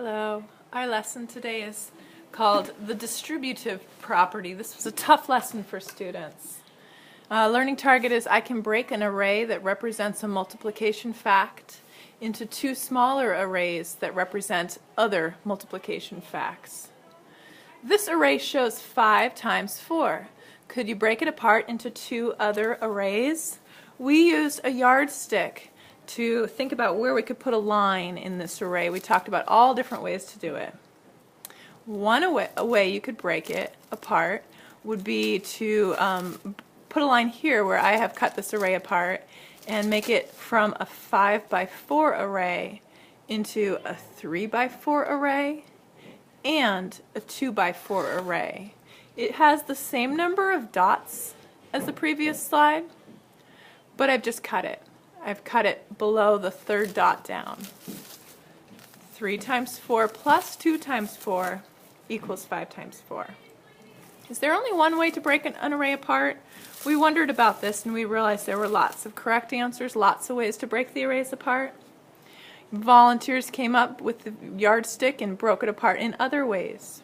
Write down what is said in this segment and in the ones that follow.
Hello. Our lesson today is called the distributive property. This was a tough lesson for students. Learning target is I can break an array that represents a multiplication fact into two smaller arrays that represent other multiplication facts. This array shows 5 times 4. Could you break it apart into two other arrays? We used a yardstick to think about where we could put a line in this array. We talked about all different ways to do it. One way you could break it apart would be to put a line here where I have cut this array apart and make it from a 5 by 4 array into a 3 by 4 array and a 2 by 4 array. It has the same number of dots as the previous slide, but I've just cut it. I've cut it below the third dot down. 3 times 4 plus 2 times 4 equals 5 times 4. Is there only one way to break an array apart? We wondered about this and we realized there were lots of correct answers, lots of ways to break the arrays apart. Volunteers came up with the yardstick and broke it apart in other ways.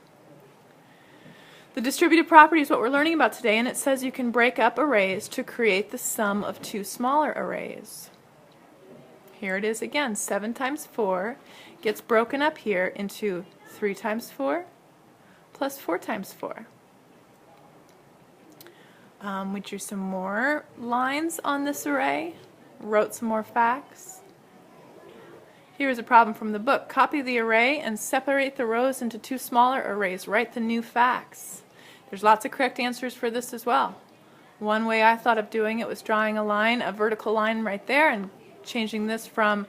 The distributive property is what we're learning about today, and it says you can break up arrays to create the sum of two smaller arrays. Here it is again. 7 times 4 gets broken up here into 3 times 4 plus 4 times 4. We drew some more lines on this array, wrote some more facts. Here's a problem from the book. Copy the array and separate the rows into two smaller arrays. Write the new facts. There's lots of correct answers for this as well. One way I thought of doing it was drawing a line, a vertical line right there, and changing this from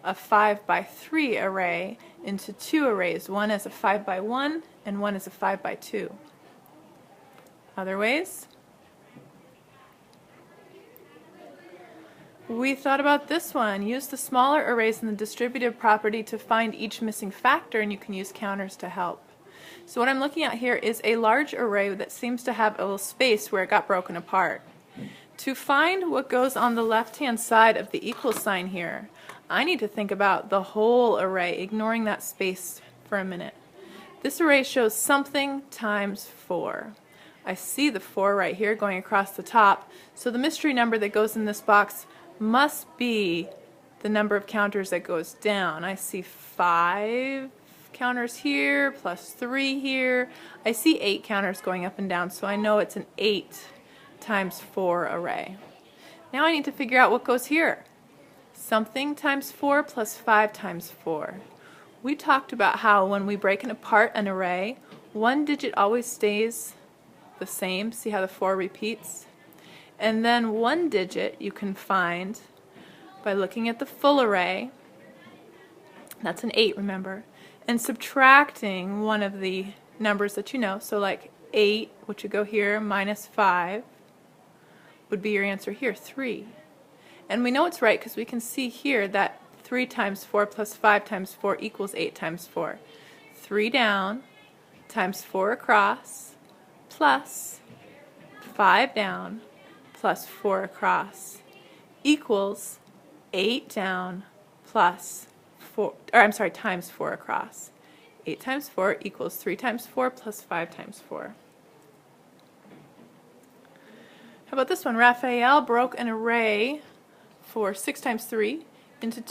a 5 by 3 array into two arrays, one as a 5 by 1 and one as a 5 by 2. Other ways? We thought about this one. Use the smaller arrays in the distributive property to find each missing factor, and you can use counters to help. So what I'm looking at here is a large array that seems to have a little space where it got broken apart. To find what goes on the left-hand side of the equal sign here, I need to think about the whole array, ignoring that space for a minute. This array shows something times 4. I see the 4 right here going across the top, so the mystery number that goes in this box must be the number of counters that goes down. I see 5 counters here, plus 3 here. I see 8 counters going up and down, so I know it's an 8 times 4 array. Now I need to figure out what goes here. Something times 4 plus 5 times 4. We talked about how when we break apart an array, one digit always stays the same. See how the 4 repeats? And then one digit you can find by looking at the full array. That's an 8, remember, and subtracting one of the numbers that you know. So like 8, which would go here, minus 5 would be your answer here, 3. And we know it's right because we can see here that 3 times 4 plus 5 times 4 equals 8 times 4. 3 down times 4 across plus 5 down plus 4 across equals 8 down plus 4, times 4 across. 8 times 4 equals 3 times 4 plus 5 times 4. How about this one? Raphael broke an array for 6 times 3 into